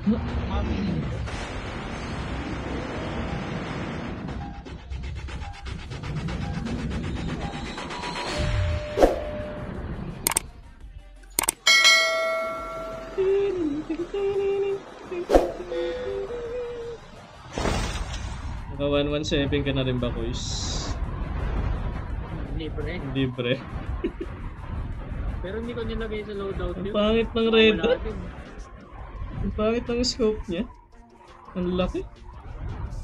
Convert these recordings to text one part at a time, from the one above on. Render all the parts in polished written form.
Naka 117 ka na rin ba, Kuis? Libre. Libre. Pero hindi ko nilagay sa loadout Ang yun. pangit ng red Wala dot. din. Ang pangit ng scope niya. Ang laki.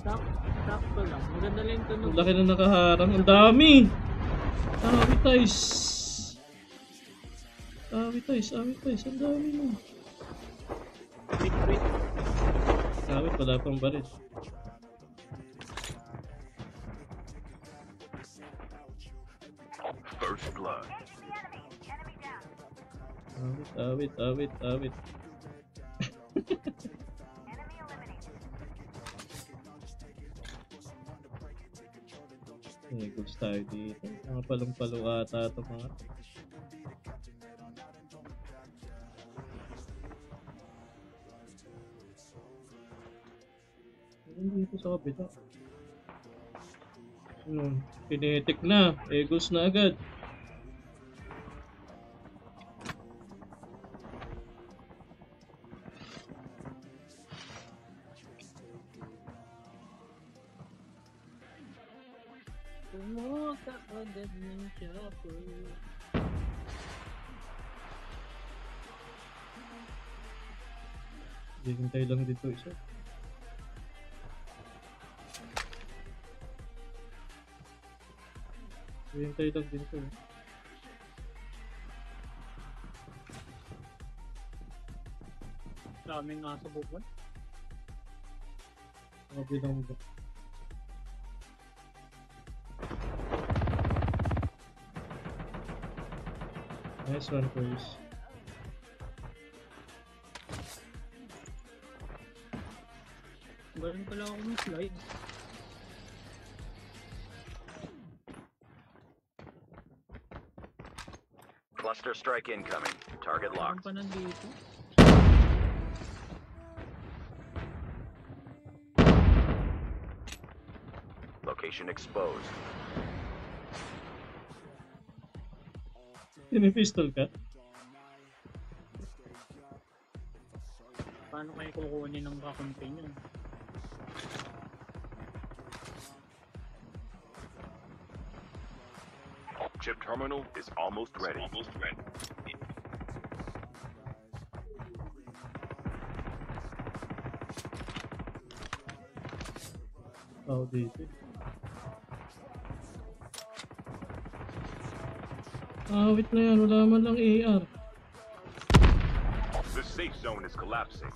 Sakto lang. Maganda lang yung tunog. Ang laki na nakaharang. Ang dami! Awit-ice. Ang dami mo. Wait. Awit, wala pang baril. First blood. Awit. Goods tayo dito. Mga palong-palo ata ito mga. Dito sa kapita. Kinetic na. Egos na agad. Pumunta agad ng chopper. Hintay lang dito isa. Hintay lang dito. Daming nasa bubon. Sabi lang ba? Nice one, Chris. Galing pala ako ng slide. Cluster strike incoming. Target Parang locked. pa nandito. Location exposed. Pinipistol ka? Paano kayo kukunin ng kakampi nyo? Chip terminal is almost ready. Oh, dito. Awit na yan, wala man lang AR. The safe zone is collapsing.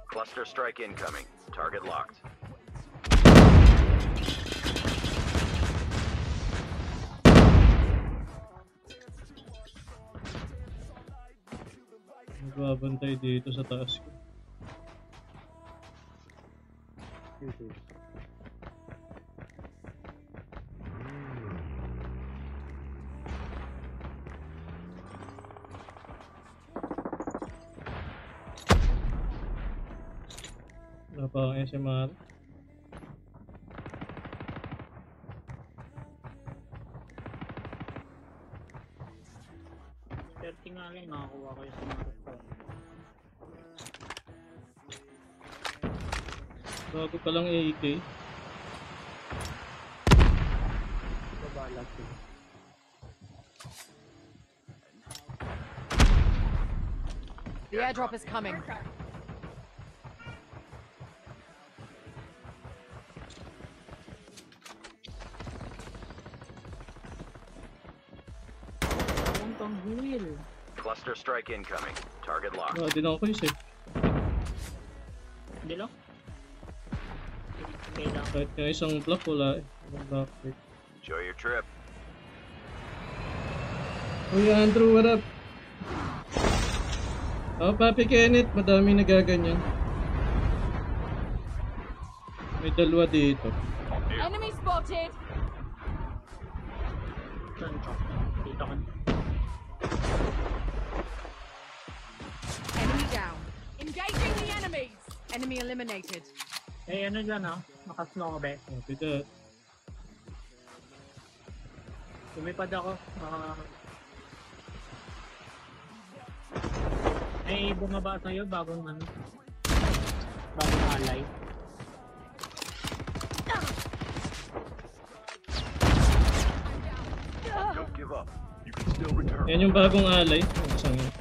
Cluster strike incoming. Target locked. Nagbabantay dito sa taas ko. Wala pa ang SMR. Nga lang nakakuha kayo sa mga restaurant. Bago pa lang AK. Babalag sila. The airdrop is coming. Cluster strike incoming. Target locked. Wala din ako kayo safe. Hindi lang? Okay lang. Kahit nga isang block wala eh. Walang block eh. Enjoy your trip. Uy Andrew, what up? Oh, Papi Kenneth, madami nagaganyan. May dalawa dito. Enemy spotted. Saan ka? Dito ka. Enemy down. Engaging Enemy eliminated. Eh, ano dyan ah? Nakasnow ka ba? Copy that. Lumipad ako. Ay, bumaba sa'yo bagong ano? Bagong alay. Don't give up. You can still return. Yan yung bagong alay. Isang yun.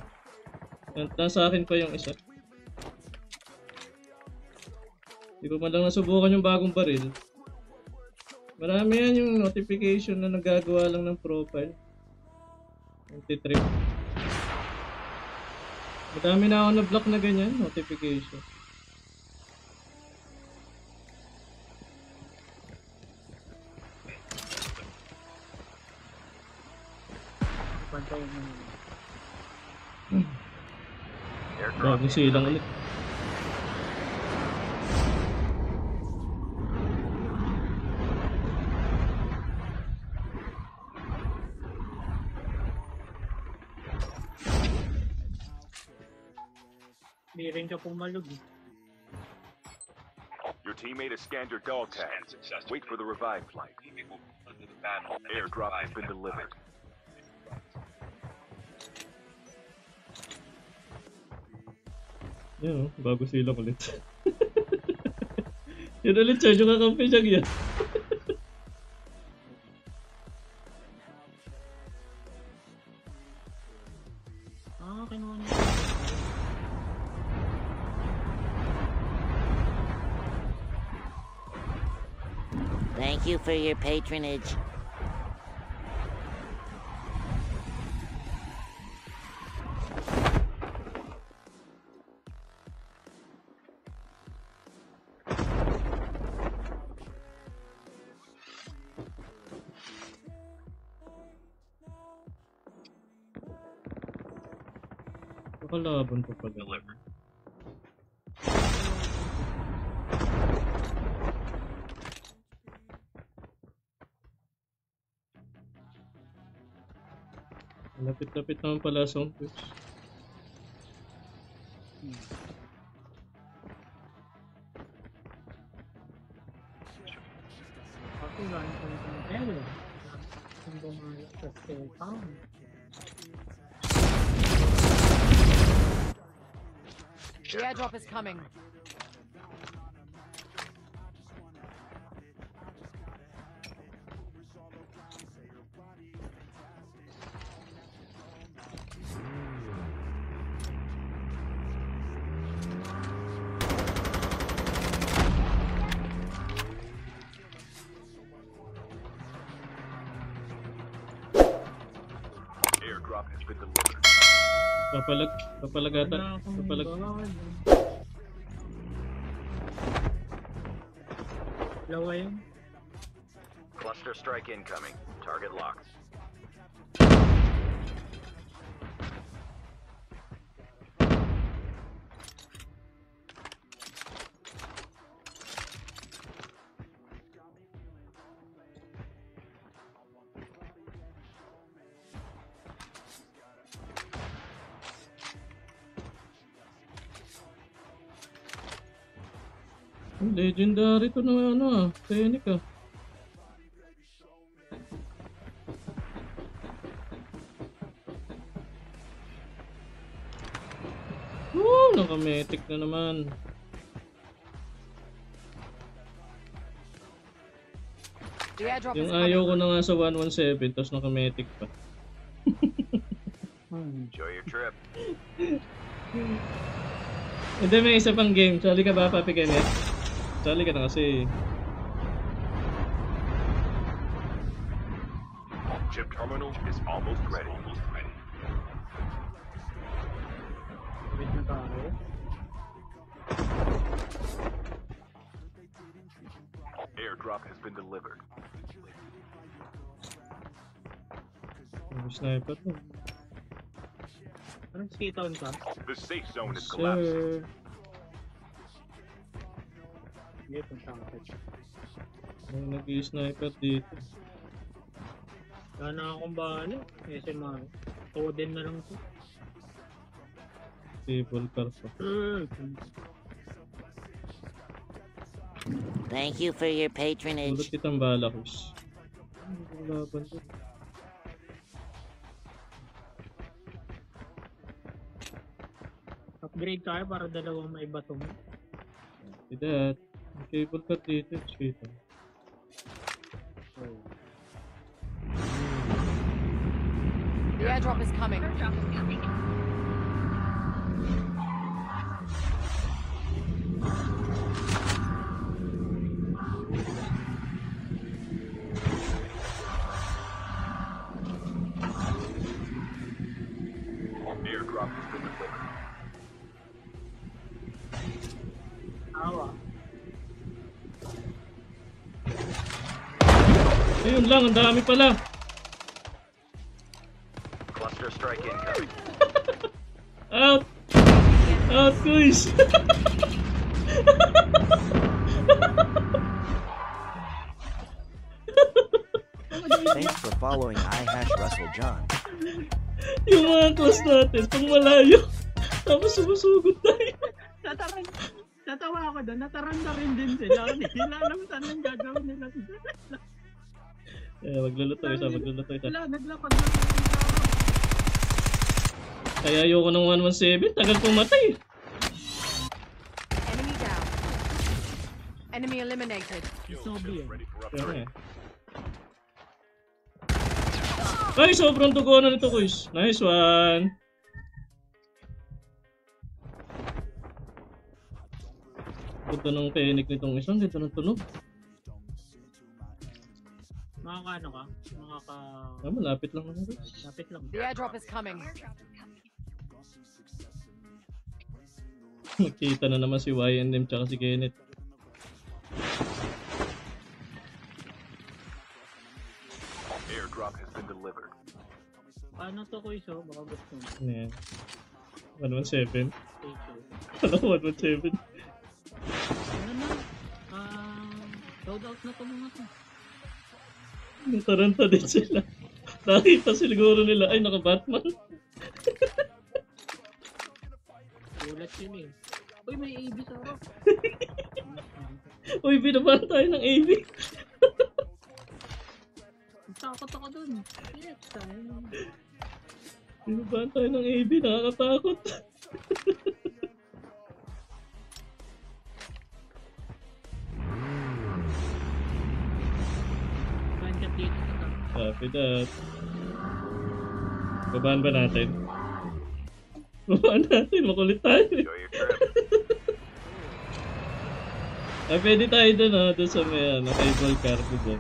Nasa akin pa yung isa. Hindi ko man lang nasubukan yung bagong baril. Marami yan yung notification na nagagawa lang ng profile. Anti-trip. Madami na ako na-block na ganyan, notification. Pantay mo. Airdrop Bagong silang ulit. Hindi rin ka pumalog eh. Your teammate has scanned your dog tag. Wait for the revive flight. Airdrop has been delivered. Yan o, bago silang ulit. Yun ulit siya, yung kakampi siyang yan. Kinuha niya. Thank you for your patronage. Nakalaban pa pala. Lapit-lapit naman pala sa Switch. Ako lang kung pero. Kung bumalak sa cellphone. The airdrop is coming. Airdrop has been delivered. Papalag ata. Papalag. Lawa yun. Cluster strike incoming. Target locked. Legendary to na ano ah. Fennec ah. Naka-metic na naman. The airdrop is Yung coming. ayaw ko na nga sa 117 tapos naka-metic pa. Enjoy your trip. Hindi, may isa pang game. Sali ka ba, Papi Kenneth? Sali ka na kasi. Chip terminal is almost ready. Wait na tayo. Airdrop has been delivered. May sniper to. Anong skitown ka? The safe zone is collapsing. Sir. Hindi, punta ka. May nag-i-sniper dito. Wala na akong bahala. Kasi Toden na lang ito. Table car pa. Thank you for your Tulad patronage. kitang bala, Kuis. Ano yung laban to? Upgrade tayo para dalawang may bato mo. Tidak. May cable cut dito. Shit. The airdrop is coming. Airdrop has been delivered. Awa. Ayun lang, ang dami pala. Cluster strike incoming. Out! Out, Kuis! Thanks for following #RussellJohn. Yung mga class natin, pang malayo. Tapos sumusugod tayo. Natawa ako doon, nataranda rin din sila. Hindi nila alam saan ang gagawin nila. Magluluto isa. Wala, naglapag na sila. Kaya ayoko ng 117, tagal pumatay. Enemy down. Enemy eliminated. Sobi eh. Ready for Kaya upgrade. nga. Ay, sobrang dugo na nito, Kuis. Nice one. Ganda ng tenik nitong isang, ganda ng tunog. Makakaano ka? Malapit lang naman, Kuis. Lapit lang. The airdrop is coming. Nakita na naman si YNM tsaka si Kenneth. Airdrop has been delivered. Paano to ko iso? Baka gusto mo. Ano yan? 117. Take two. Ano 117? Ano na? Load out na to mga to. Nataranta din sila. Nakita siguro nila, ay naka-Batman. Ulat yun eh. Uy, may AB sa rock. Uy, binabahan tayo ng AV. Takot ako dun. Yes, tayo. Binabahan tayo ng AV, nakakatakot. Bandit dito na to. Copy that. Babaan ba natin? Babaan natin, makulit tayo. Enjoy your trip. Pwede tayo dun dun sa may cable car dun.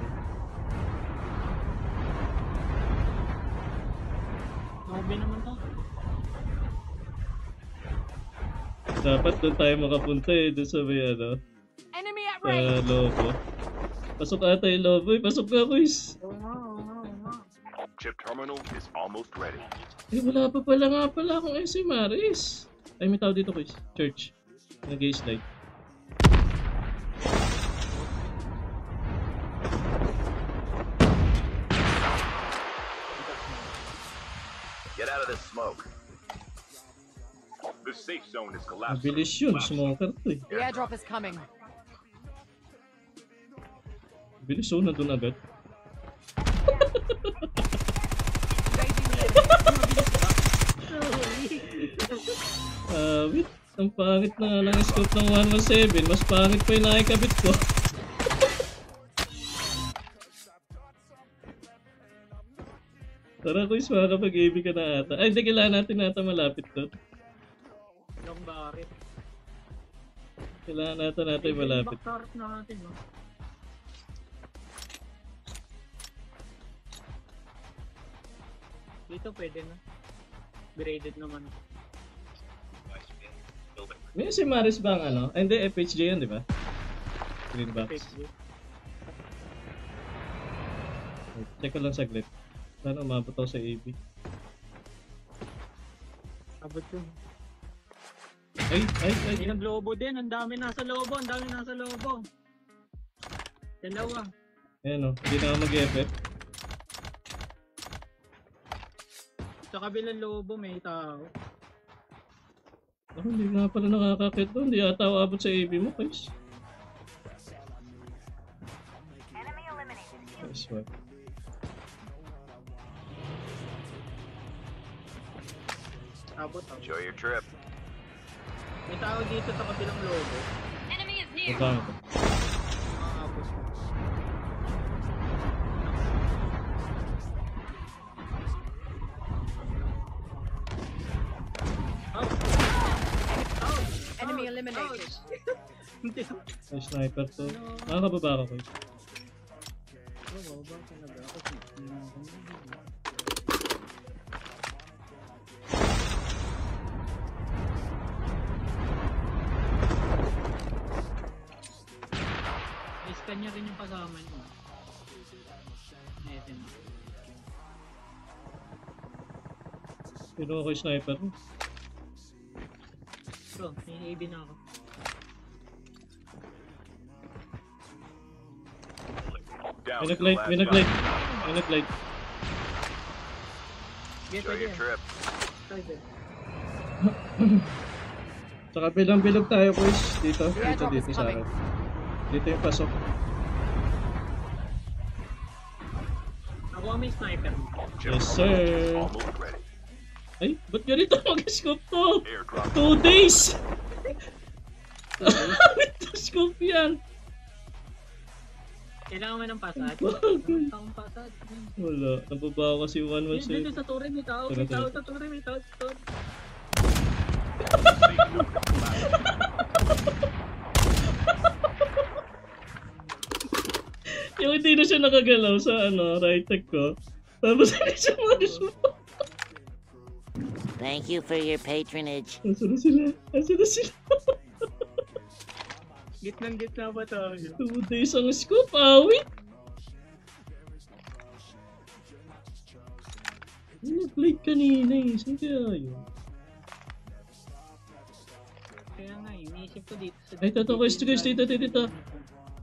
Nobe naman to. Dapat dun tayo makapunta dun sa may Enemy at sa range. lobo. Pasok ata yung lobo pasok ka, Kuis. Oo nga. Chip terminal is almost ready. Wala pa pala nga pala akong SMRS. Ay, may tao dito, Kuis. Church. Nag-slide. Get out of this smoke. The safe zone is collapsing. Mabilis yun, smoker to eh. The airdrop is coming. Bilis nandun agad. Raising the enemy. Wait. Ang pangit na nga ng scope ng 117. Mas pangit pa yung nakikabit ko. Tara, Kuis, makakapag-AB ka na ata. Ay, hindi, kailangan natin ata malapit to. Long barit. Kailangan natin malapit. Backtarp na natin, no? Dito pwede na. Graded naman. May si Maris ba ang Ay, hindi, FHJ yan, di ba? Green box. Fake view. Wait, check ko lang saglit. Sana umabot ako sa AB. Abot yun. Ay! May naglobo din. Ang dami nasa lobo. Dalawa. Ayan o, hindi na ako mag-FF. Sa kabilang lobo may tao. Hindi nga pala nakakakit doon. Hindi ata ako abot sa AB mo, guys. Nice one. Abot ako. Enjoy your trip. May tao dito sa kabilang logo. Mabang ko. Abot. Enemy eliminated. Hindi. May sniper to. Nakakababa ka ko. Oo, ba talaga ako. I-scan niya rin yung kasama niyo. Ayan. Pero ako yung sniper. Bro, may AB na ako. Down May to the nag-light, last may nag-light. stop. May nag-light. Get Enjoy your again. trip. Try this. Sa kabilang bilog tayo boys. Dito, Yeah, dito, drop dito is sa coming. akin. Dito yung pasok. Ako ang may sniper. Chip Yes, terminal sir. is almost ready. Ay, ba't ganito mag-scope to? Airdrop 2 days! Ito scope yan! Kailangan mo ng pasad. Bagay. Takong pasad. Wala, nababa kasi 1-1 Dito sa'yo. sa tore, may tao. May tao sa tore, may tao sa tore. Yung hindi na siya nakagalaw sa right tech ko. Tapos hindi siya mag-shoot. Thank you for your patronage. Asa na sila? Asa na sila? Gitnang-gitna ba to? 2 days ang scoop, awit! Yung nag-plate kanina eh. Saan kaya yun? Kaya nga, iniisip ko dito. Ay, ito, guys, dito.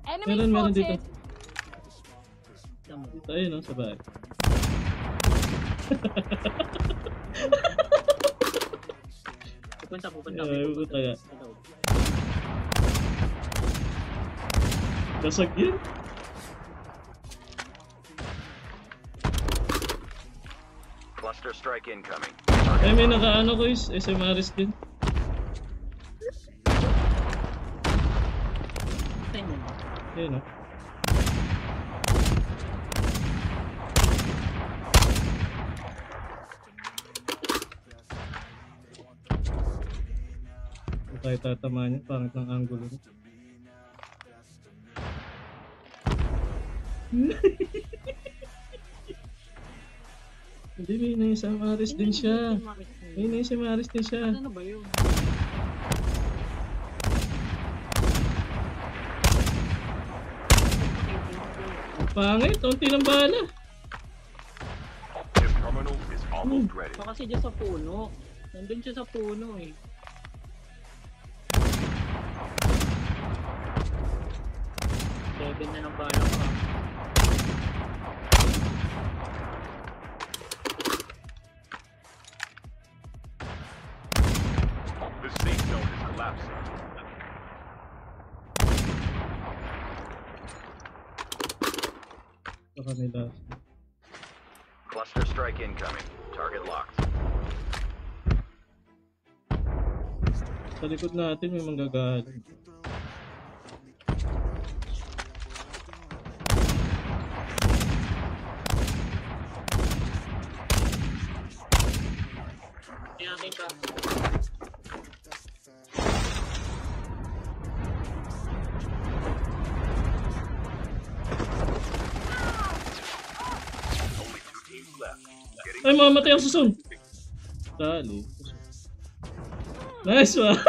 Enemy Meron dito. spotted. Dito, ayun, sa bahay. Pupunta. Ay, pupunta ka. Basag yun. Cluster strike incoming. Ay, may nakaano ko is SMRs din. Time mo. Ayun, Kung tayo tatamaan yun, pangit ng angulo niya. Hindi, may na-SMRs din siya. May na-SMRs din siya. Ano ba yun? Pangit, unti ng bala. Chip terminal is almost ready. Baka kasi dyan sa puno. Nandun siya sa puno eh. Seven na ng bala pa. The safe zone is collapsing. Sa kanila. Cluster strike incoming. Target locked. Sa likod natin may manggagaling. Kaya akin ka. Only 2 teams left. Getting Ay, mamamatay ako sa zone! Dali. Nice one!